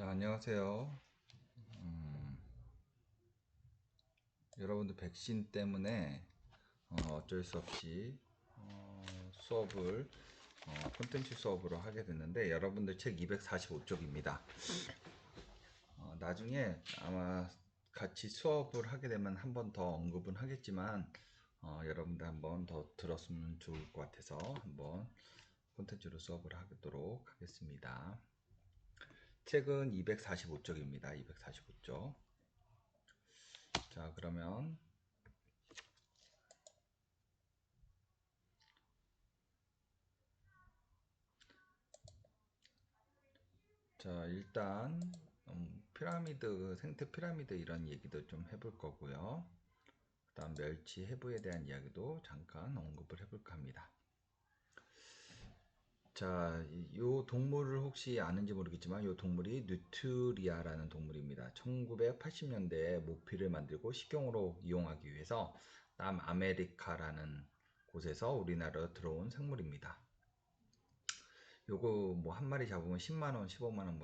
자, 안녕하세요. 여러분들 백신 때문에 어쩔 수 없이 수업을 콘텐츠 수업으로 하게 됐는데 여러분들 책 245쪽입니다. 나중에 아마 같이 수업을 하게 되면 한 번 더 언급은 하겠지만 여러분들 한 번 더 들었으면 좋을 것 같아서 한번 콘텐츠로 수업을 하도록 하겠습니다. 책은 245쪽입니다. 245쪽. 자, 그러면 자, 일단 피라미드, 생태 피라미드 이런 얘기도 좀 해볼 거고요. 그 다음 멸치 해부에 대한 이야기도 잠깐 언급을 해볼까 합니다. 자, 이 동물을 혹시 아는지 모르겠지만 이 동물이 누트리아라는 동물입니다. 1980년대에 모피를 만들고 식용으로 이용하기 위해서 남아메리카라는 곳에서 우리나라로 들어온 생물입니다. 요거 뭐 한 마리 잡으면 10만원, 15만원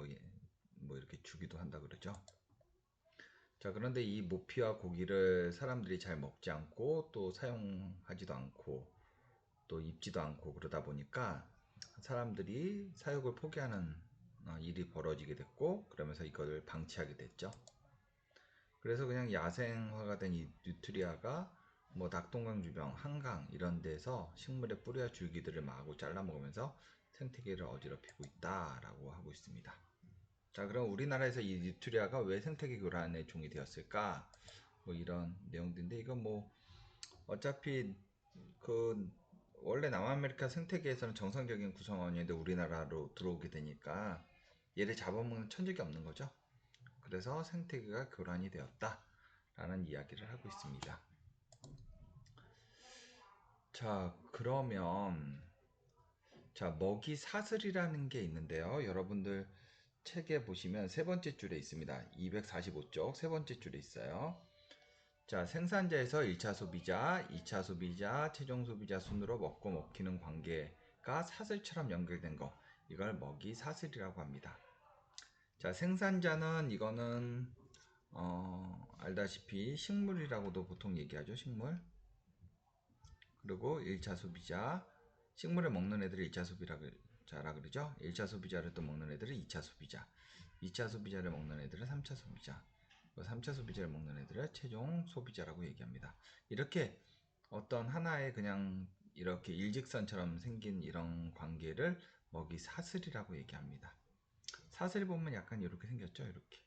뭐 이렇게 주기도 한다 그러죠. 자, 그런데 이 모피와 고기를 사람들이 잘 먹지 않고 또 사용하지도 않고 또 입지도 않고 그러다 보니까 사람들이 사육을 포기하는 일이 벌어지게 됐고, 그러면서 이걸 방치하게 됐죠. 그래서 그냥 야생화가 된 이 뉴트리아가 뭐 낙동강주변, 한강 이런 데서 식물의 뿌리와 줄기들을 마구 잘라 먹으면서 생태계를 어지럽히고 있다라고 하고 있습니다. 자, 그럼 우리나라에서 이 뉴트리아가 왜 생태계 교란의 종이 되었을까? 뭐 이런 내용들인데, 이건 뭐 어차피 그 원래 남아메리카 생태계에서는 정상적인 구성원인데 우리나라로 들어오게 되니까 얘를 잡아먹는 천적이 없는 거죠. 그래서 생태계가 교란이 되었다라는 이야기를 하고 있습니다. 자, 그러면 자, 먹이 사슬이라는 게 있는데요. 여러분들 책에 보시면 세 번째 줄에 있습니다. 245쪽 세 번째 줄에 있어요. 자, 생산자에서 1차 소비자, 2차 소비자, 최종 소비자 순으로 먹고 먹히는 관계가 사슬처럼 연결된 거. 이걸 먹이 사슬이라고 합니다. 자, 생산자는 이거는 알다시피 식물이라고도 보통 얘기하죠. 식물. 그리고 1차 소비자, 식물을 먹는 애들을 1차 소비자라 그러죠. 1차 소비자를 또 먹는 애들을 2차 소비자, 2차 소비자를 먹는 애들은 3차 소비자, 3차 소비자를 먹는 애들을 최종 소비자라고 얘기합니다. 이렇게 어떤 하나의 그냥 이렇게 일직선처럼 생긴 이런 관계를 먹이 사슬이라고 얘기합니다. 사슬 보면 약간 이렇게 생겼죠. 이렇게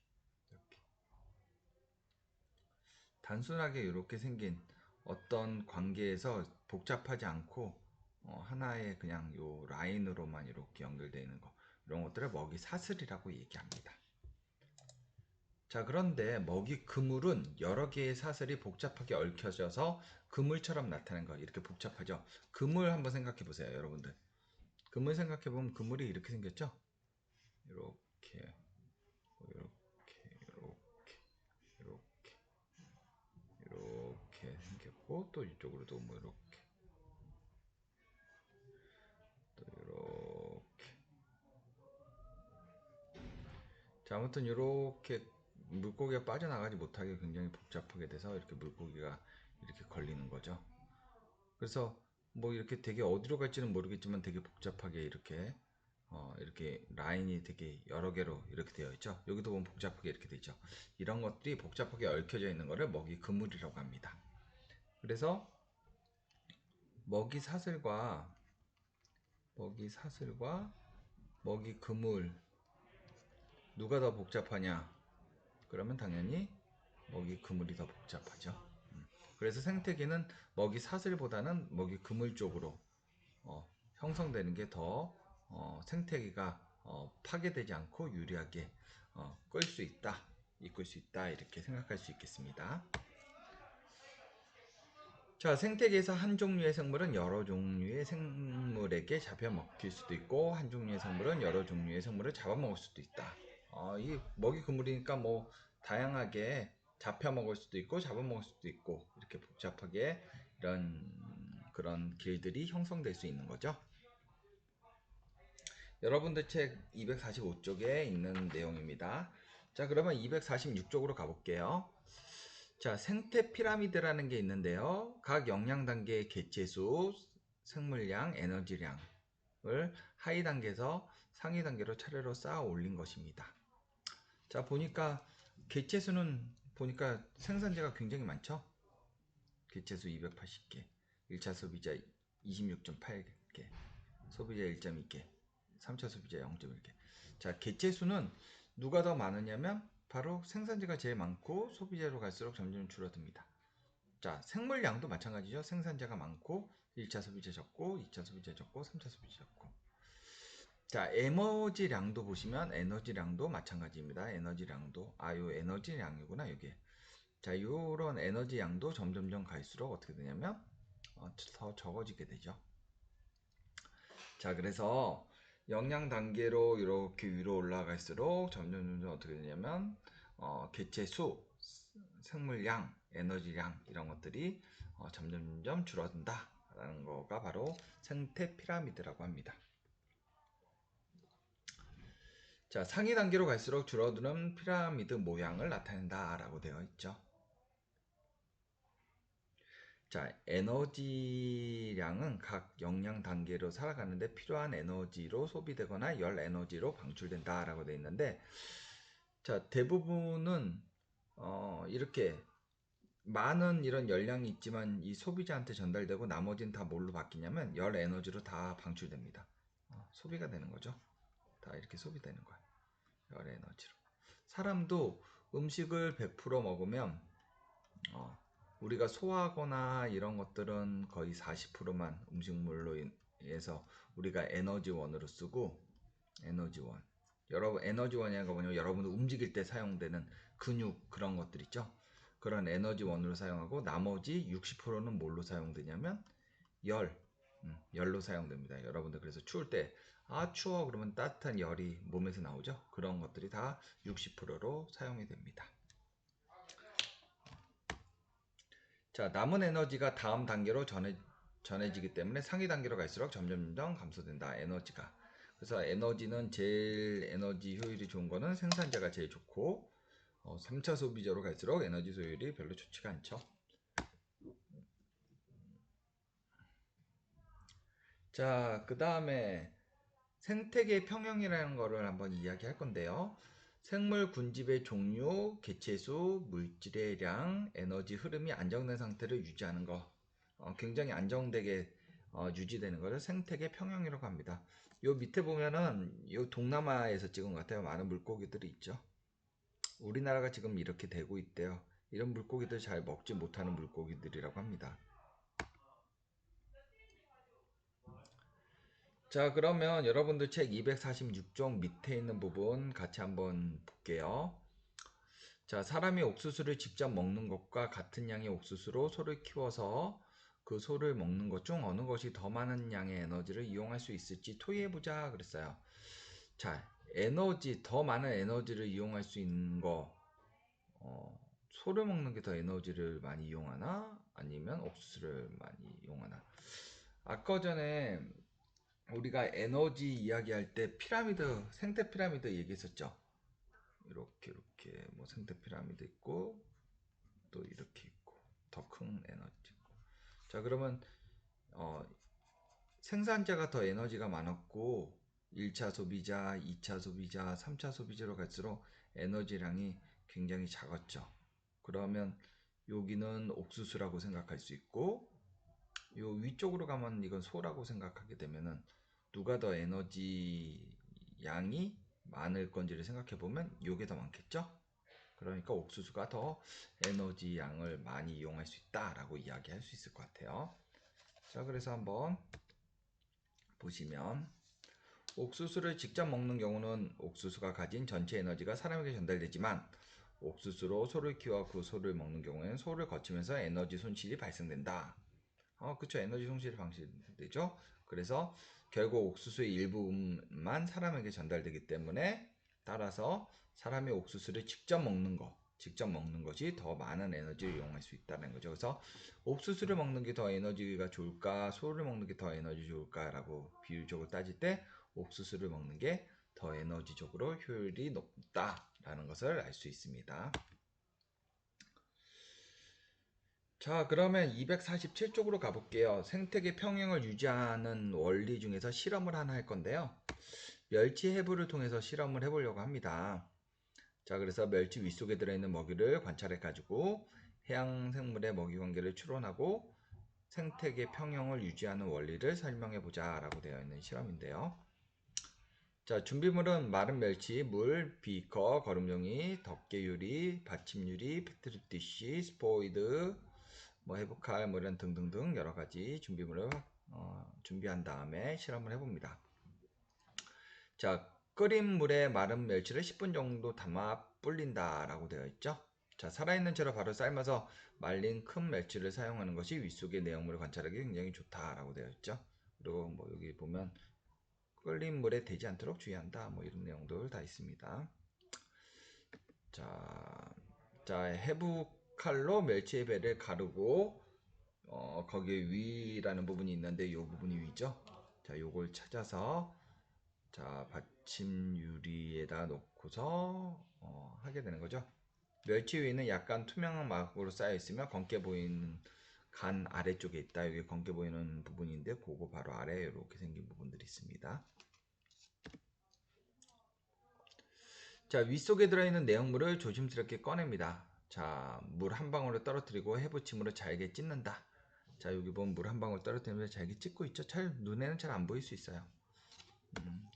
단순하게 이렇게 생긴 어떤 관계에서 복잡하지 않고 하나의 그냥 요 라인으로만 이렇게 연결되어 있는 거, 이런 것들을 먹이 사슬이라고 얘기합니다. 자, 그런데 먹이 그물은 여러 개의 사슬이 복잡하게 얽혀져서 그물처럼 나타나는 거, 이렇게 복잡하죠. 그물 한번 생각해 보세요, 여러분들. 그물 생각해 보면 그물이 이렇게 생겼죠. 이렇게 이렇게 이렇게 이렇게 생겼고, 또 이쪽으로도 뭐 이렇게 또 이렇게. 자, 아무튼 이렇게 물고기가 빠져나가지 못하게 굉장히 복잡하게 돼서 이렇게 물고기가 이렇게 걸리는 거죠. 그래서 뭐 이렇게 되게 어디로 갈지는 모르겠지만 되게 복잡하게 이렇게 라인이 되게 여러 개로 이렇게 되어 있죠. 여기도 보면 복잡하게 이렇게 되죠. 이런 것들이 복잡하게 얽혀져 있는 것을 먹이 그물이라고 합니다. 그래서 먹이 사슬과 먹이 사슬과 먹이 그물, 누가 더 복잡하냐? 그러면 당연히 먹이 그물이 더 복잡하죠. 그래서 생태계는 먹이 사슬보다는 먹이 그물 쪽으로 형성되는 게 더 생태계가 파괴되지 않고 유리하게 끌 수 있다, 이끌 수 있다, 이렇게 생각할 수 있겠습니다. 자, 생태계에서 한 종류의 생물은 여러 종류의 생물에게 잡혀 먹힐 수도 있고, 한 종류의 생물은 여러 종류의 생물을 잡아먹을 수도 있다. 이 먹이 그물이니까 뭐 다양하게 잡혀 먹을 수도 있고 잡아먹을 수도 있고, 이렇게 복잡하게 이런 그런 길들이 형성될 수 있는 거죠. 여러분들 책 245쪽에 있는 내용입니다. 자, 그러면 246쪽으로 가볼게요. 자, 생태 피라미드라는 게 있는데요. 각 영양 단계의 개체수, 생물량, 에너지량을 하위 단계에서 상위 단계로 차례로 쌓아 올린 것입니다. 자, 보니까 개체수는 보니까 생산자가 굉장히 많죠. 개체수 280개, 1차 소비자 26.8개, 소비자 1.2개, 3차 소비자 0.1개. 자, 개체수는 누가 더 많으냐면 바로 생산자가 제일 많고 소비자로 갈수록 점점 줄어듭니다. 자, 생물량도 마찬가지죠. 생산자가 많고 1차 소비자 적고 2차 소비자 적고 3차 소비자 적고. 자, 에너지량도 보시면 에너지량도 마찬가지입니다. 에너지량도 요 에너지량이구나 이게. 자, 요런 에너지량도 점점점 갈수록 어떻게 되냐면 더 적어지게 되죠. 자, 그래서 영양 단계로 이렇게 위로 올라갈수록 점점 어떻게 되냐면 개체 수, 생물량, 에너지량 이런 것들이 점점 줄어든다라는 거가 바로 생태 피라미드라고 합니다. 자, 상위 단계로 갈수록 줄어드는 피라미드 모양을 나타낸다라고 되어 있죠. 자, 에너지량은 각 영양 단계로 살아가는데 필요한 에너지로 소비되거나 열 에너지로 방출된다라고 되어 있는데, 자, 대부분은 이렇게 많은 이런 열량이 있지만 이 소비자한테 전달되고 나머지는 다 뭘로 바뀌냐면 열 에너지로 다 방출됩니다. 소비가 되는 거죠. 다 이렇게 소비되는 거예요. 열 에너지로. 사람도 음식을 100% 먹으면 우리가 소화하거나 이런 것들은 거의 40%만 음식물로 인해서 우리가 에너지원으로 쓰고, 에너지원. 여러분, 에너지원이라는 거 뭐냐면 여러분 움직일 때 사용되는 근육 그런 것들 있죠. 그런 에너지원으로 사용하고 나머지 60%는 뭘로 사용되냐면 열, 열로 사용됩니다. 여러분들 그래서 추울 때 추워 그러면 따뜻한 열이 몸에서 나오죠. 그런 것들이 다 60%로 사용이 됩니다. 자, 남은 에너지가 다음 단계로 전해지기 때문에 상위 단계로 갈수록 점점 감소된다. 에너지가. 그래서 에너지는 제일 에너지 효율이 좋은 거는 생산자가 제일 좋고 3차 소비자로 갈수록 에너지 소율이 별로 좋지가 않죠. 자, 그 다음에 생태계 평형이라는 거를 한번 이야기할 건데요. 생물 군집의 종류, 개체수, 물질의 량, 에너지 흐름이 안정된 상태를 유지하는 거. 굉장히 안정되게 유지되는 것을 생태계 평형이라고 합니다. 요 밑에 보면은 요 동남아에서 찍은 것 같아요. 많은 물고기들이 있죠. 우리나라가 지금 이렇게 되고 있대요. 이런 물고기들 잘 먹지 못하는 물고기들이라고 합니다. 자, 그러면 여러분들 책 246쪽 밑에 있는 부분 같이 한번 볼게요. 자, 사람이 옥수수를 직접 먹는 것과 같은 양의 옥수수로 소를 키워서 그 소를 먹는 것 중 어느 것이 더 많은 양의 에너지를 이용할 수 있을지 토의해보자 그랬어요. 자, 에너지, 더 많은 에너지를 이용할 수 있는 거, 소를 먹는 게 더 에너지를 많이 이용하나? 아니면 옥수수를 많이 이용하나? 아까 전에 우리가 에너지 이야기할 때 피라미드, 생태 피라미드 얘기했었죠. 이렇게 뭐 생태 피라미드 있고 또 이렇게 있고 더 큰 에너지 있고. 자, 그러면 어, 생산자가 더 에너지가 많았고 1차 소비자, 2차 소비자, 3차 소비자로 갈수록 에너지량이 굉장히 작았죠. 그러면 여기는 옥수수라고 생각할 수 있고 요 위쪽으로 가면 이건 소라고 생각하게 되면은 누가 더 에너지 양이 많을 건지를 생각해 보면 요게 더 많겠죠? 그러니까 옥수수가 더 에너지 양을 많이 이용할 수 있다라고 이야기할 수 있을 것 같아요. 자, 그래서 한번 보시면 옥수수를 직접 먹는 경우는 옥수수가 가진 전체 에너지가 사람에게 전달되지만 옥수수로 소를 키워 그 소를 먹는 경우에는 소를 거치면서 에너지 손실이 발생된다. 그쵸. 에너지 손실이 발생되죠. 그래서 결국 옥수수의 일부만 사람에게 전달되기 때문에 따라서 사람이 옥수수를 직접 먹는 거 직접 먹는 것이 더 많은 에너지를 이용할 수 있다는 거죠. 그래서 옥수수를 먹는 게 더 에너지가 좋을까, 소를 먹는 게 더 에너지 좋을까라고 비율적으로 따질 때 옥수수를 먹는 게 더 에너지적으로 효율이 높다라는 것을 알 수 있습니다. 자, 그러면 247쪽으로 가볼게요. 생태계 평형을 유지하는 원리 중에서 실험을 하나 할 건데요. 멸치 해부를 통해서 실험을 해보려고 합니다. 자, 그래서 멸치 윗속에 들어있는 먹이를 관찰해 가지고 해양 생물의 먹이 관계를 추론하고 생태계 평형을 유지하는 원리를 설명해 보자 라고 되어 있는 실험인데요. 자, 준비물은 마른 멸치, 물, 비커, 거름종이, 덮개유리, 받침유리, 페트리티시, 스포이드, 뭐 해부칼, 뭐 이런 등등등 여러 가지 준비물을 준비한 다음에 실험을 해봅니다. 자, 끓인 물에 마른 멸치를 10분 정도 담아 불린다 라고 되어 있죠. 자, 살아있는 채로 바로 삶아서 말린 큰 멸치를 사용하는 것이 윗속의 내용물을 관찰하기 굉장히 좋다라고 되어 있죠. 그리고 뭐 여기 보면 끓인 물에 대지 않도록 주의한다 뭐 이런 내용들 다 있습니다. 자, 해부 칼로 멸치의 배를 가르고 거기에 위라는 부분이 있는데 이 부분이 위죠. 자, 요걸 찾아서 자, 받침 유리에다 놓고서 하게 되는 거죠. 멸치 위는 약간 투명한 막으로 쌓여 있으며 검게 보이는 간 아래쪽에 있다. 여기 검게 보이는 부분인데 그거 바로 아래에 이렇게 생긴 부분들이 있습니다. 자, 윗속에 들어있는 내용물을 조심스럽게 꺼냅니다. 자, 물 한 방울을 떨어뜨리고 해부침으로 잘게 찢는다. 자, 여기 보면 물 한 방울 떨어뜨리면서 잘게 찢고 있죠. 눈에는 잘 안 보일 수 있어요.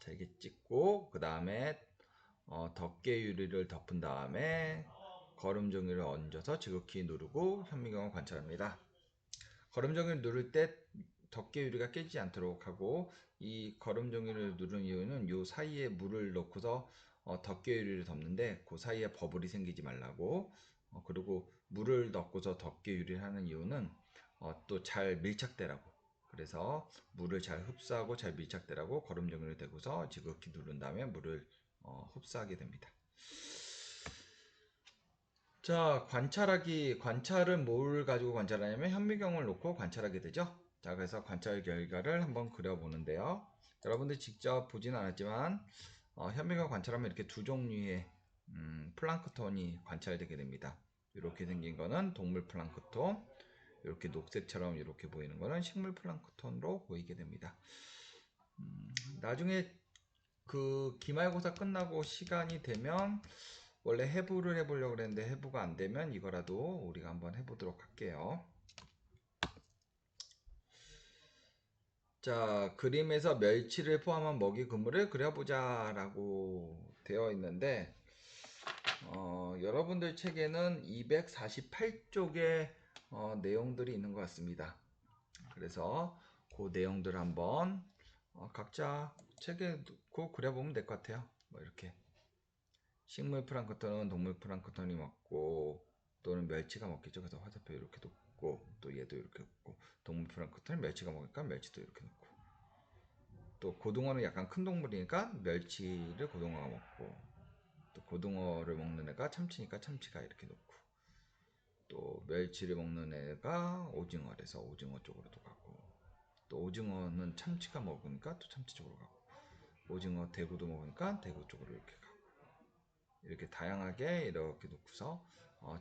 잘게 찢고 그 다음에 덮개 유리를 덮은 다음에 거름종이를 얹어서 지극히 누르고 현미경을 관찰합니다. 거름종이를 누를 때 덮개 유리가 깨지지 않도록 하고 이 거름종이를 누르는 이유는 이 사이에 물을 넣고서 덮개 유리를 덮는데 그 사이에 버블이 생기지 말라고 그리고 물을 넣고서 덮개 유리를 하는 이유는 또 잘 밀착되라고 그래서 물을 잘 흡수하고 잘 밀착되라고 거름종이를 대고서 지극히 누른 다음에 물을 흡수하게 됩니다. 자, 관찰은 뭘 가지고 관찰하냐면 현미경을 놓고 관찰하게 되죠. 자, 그래서 관찰 결과를 한번 그려보는데요. 여러분들 직접 보진 않았지만 현미경 관찰하면 이렇게 두 종류의 플랑크톤이 관찰되게 됩니다. 이렇게 생긴 거는 동물 플랑크톤, 이렇게 녹색처럼 이렇게 보이는 거는 식물 플랑크톤으로 보이게 됩니다. 나중에 그 기말고사 끝나고 시간이 되면 원래 해부를 해보려고 그랬는데 해부가 안 되면 이거라도 우리가 한번 해보도록 할게요. 자, 그림에서 멸치를 포함한 먹이 그물을 그려보자 라고 되어 있는데 여러분들 책에는 248쪽의 내용들이 있는 것 같습니다. 그래서 그 내용들 한번 각자 책에 놓고 그려보면 될 것 같아요. 뭐 이렇게 식물 플랑크톤은 동물 플랑크톤이 먹고 또는 멸치가 먹겠죠. 그래서 화살표 이렇게 놓고 또 얘도 이렇게 놓고 동물 플랑크톤은 멸치가 먹으니까 멸치도 이렇게 놓고 또 고등어는 약간 큰 동물이니까 멸치를 고등어가 먹고 또 고등어를 먹는 애가 참치니까 참치가 이렇게 놓고 또 멸치를 먹는 애가 오징어라서 오징어 쪽으로도 가고 또 오징어는 참치가 먹으니까 또 참치 쪽으로 가고 오징어 대구도 먹으니까 대구 쪽으로 이렇게 가고 이렇게 다양하게 이렇게 놓고서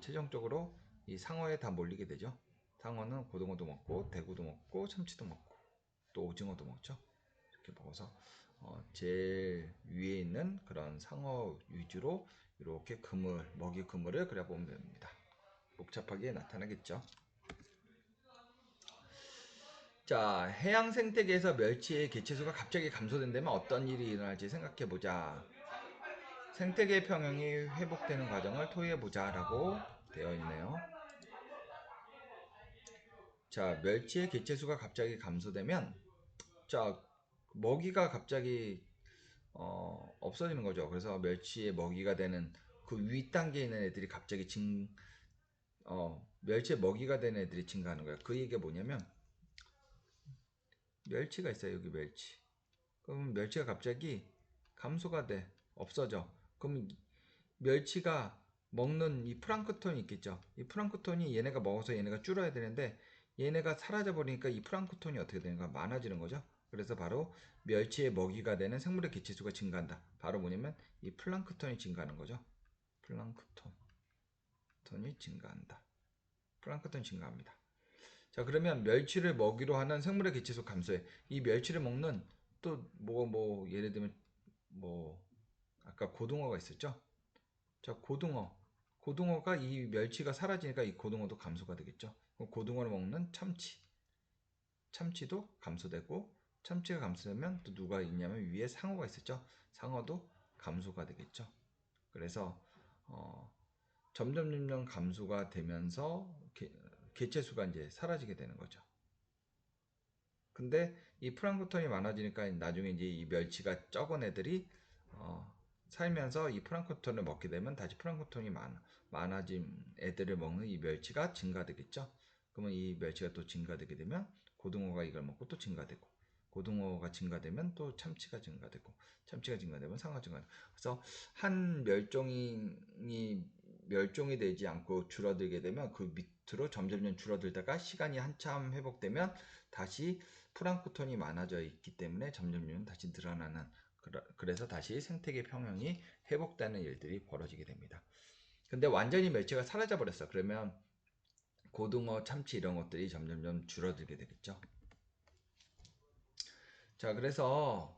최종적으로 이 상어에 다 몰리게 되죠. 상어는 고등어도 먹고 대구도 먹고 참치도 먹고 또 오징어도 먹죠. 이렇게 먹어서 제일 위에 있는 그런 상어 위주로 이렇게 먹이 그물을 그려보면 됩니다. 복잡하게 나타나겠죠. 자, 해양 생태계에서 멸치의 개체수가 갑자기 감소된다면 어떤 일이 일어날지 생각해보자. 생태계 평형이 회복되는 과정을 토의해보자 라고 되어 있네요. 자, 멸치의 개체수가 갑자기 감소되면 자, 먹이가 갑자기 없어지는 거죠. 그래서 멸치의 먹이가 되는 그 윗단계에 있는 애들이 갑자기 멸치의 먹이가 되는 애들이 증가하는 거예요. 그 얘기가 뭐냐면 멸치가 있어요. 여기 멸치. 그럼 멸치가 갑자기 감소가 돼. 없어져. 그럼 멸치가 먹는 이 플랑크톤이 있겠죠. 이 플랑크톤이 얘네가 먹어서 얘네가 줄어야 되는데 얘네가 사라져 버리니까 이 플랑크톤이 어떻게 되는가 많아지는 거죠. 그래서 바로 멸치의 먹이가 되는 생물의 개체수가 증가한다. 바로 뭐냐면 이 플랑크톤이 증가하는 거죠. 플랑크톤이 증가한다. 플랑크톤이 증가합니다. 자, 그러면 멸치를 먹이로 하는 생물의 개체수 감소해. 이 멸치를 먹는 또 예를 들면 뭐 아까 고등어가 있었죠. 자, 고등어가 이 멸치가 사라지니까 이 고등어도 감소가 되겠죠. 고등어를 먹는 참치도 감소되고, 참치가 감소되면 또 누가 있냐면 위에 상어가 있었죠. 상어도 감소가 되겠죠. 그래서 점점 감소가 되면서 개체수가 이제 사라지게 되는 거죠. 근데 이 플랑크톤이 많아지니까 나중에 이제 이 멸치가 적은 애들이 살면서 이 플랑크톤을 먹게 되면 다시 플랑크톤이 많아진 애들을 먹는 이 멸치가 증가되겠죠. 그러면 이 멸치가 또 증가되게 되면 고등어가 이걸 먹고 또 증가되고, 고등어가 증가되면 또 참치가 증가되고, 참치가 증가되면 상어가 증가되고. 그래서 한 멸종이 되지 않고 줄어들게 되면 그 밑으로 점점 줄어들다가 시간이 한참 회복되면 다시 플랑크톤이 많아져 있기 때문에 점점 다시 늘어나는, 그래서 다시 생태계 평형이 회복되는 일들이 벌어지게 됩니다. 근데 완전히 멸치가 사라져 버렸어. 그러면 고등어, 참치 이런 것들이 점점 줄어들게 되겠죠. 자, 그래서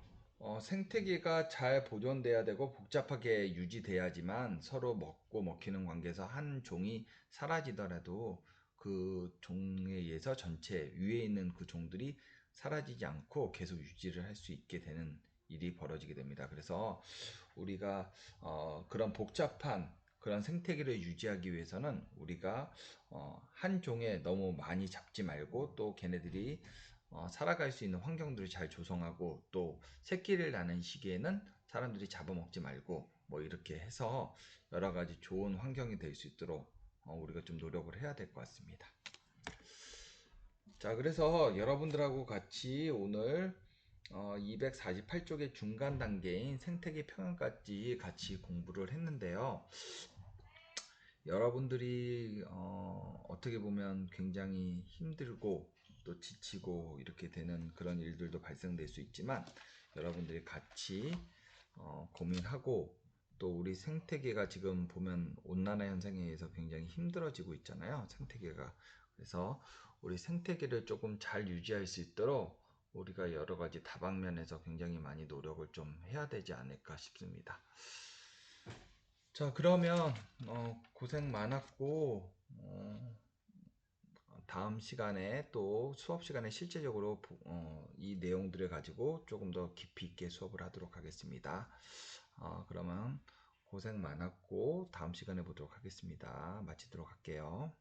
생태계가 잘 보존돼야 되고 복잡하게 유지돼야지만 서로 먹고 먹히는 관계에서 한 종이 사라지더라도 그 종에 의해서 전체 위에 있는 그 종들이 사라지지 않고 계속 유지를 할 수 있게 되는 일이 벌어지게 됩니다. 그래서 우리가 그런 복잡한 그런 생태계를 유지하기 위해서는 우리가 한 종에 너무 많이 잡지 말고 또 걔네들이 살아갈 수 있는 환경들을 잘 조성하고 또 새끼를 낳는 시기에는 사람들이 잡아먹지 말고 뭐 이렇게 해서 여러 가지 좋은 환경이 될 수 있도록 우리가 좀 노력을 해야 될 것 같습니다. 자, 그래서 여러분들하고 같이 오늘 248쪽의 중간 단계인 생태계 평형까지 같이 공부를 했는데요. 여러분들이 어떻게 보면 굉장히 힘들고 또 지치고 이렇게 되는 그런 일들도 발생될 수 있지만 여러분들이 같이 고민하고 또 우리 생태계가 지금 보면 온난화 현상에 의해서 굉장히 힘들어지고 있잖아요. 생태계가. 그래서 우리 생태계를 조금 잘 유지할 수 있도록 우리가 여러 가지 다방면에서 굉장히 많이 노력을 좀 해야 되지 않을까 싶습니다. 자, 그러면 고생 많았고 다음 시간에 또 수업 시간에 실제적으로 이 내용들을 가지고 조금 더 깊이 있게 수업을 하도록 하겠습니다. 그러면 고생 많았고 다음 시간에 보도록 하겠습니다. 마치도록 할게요.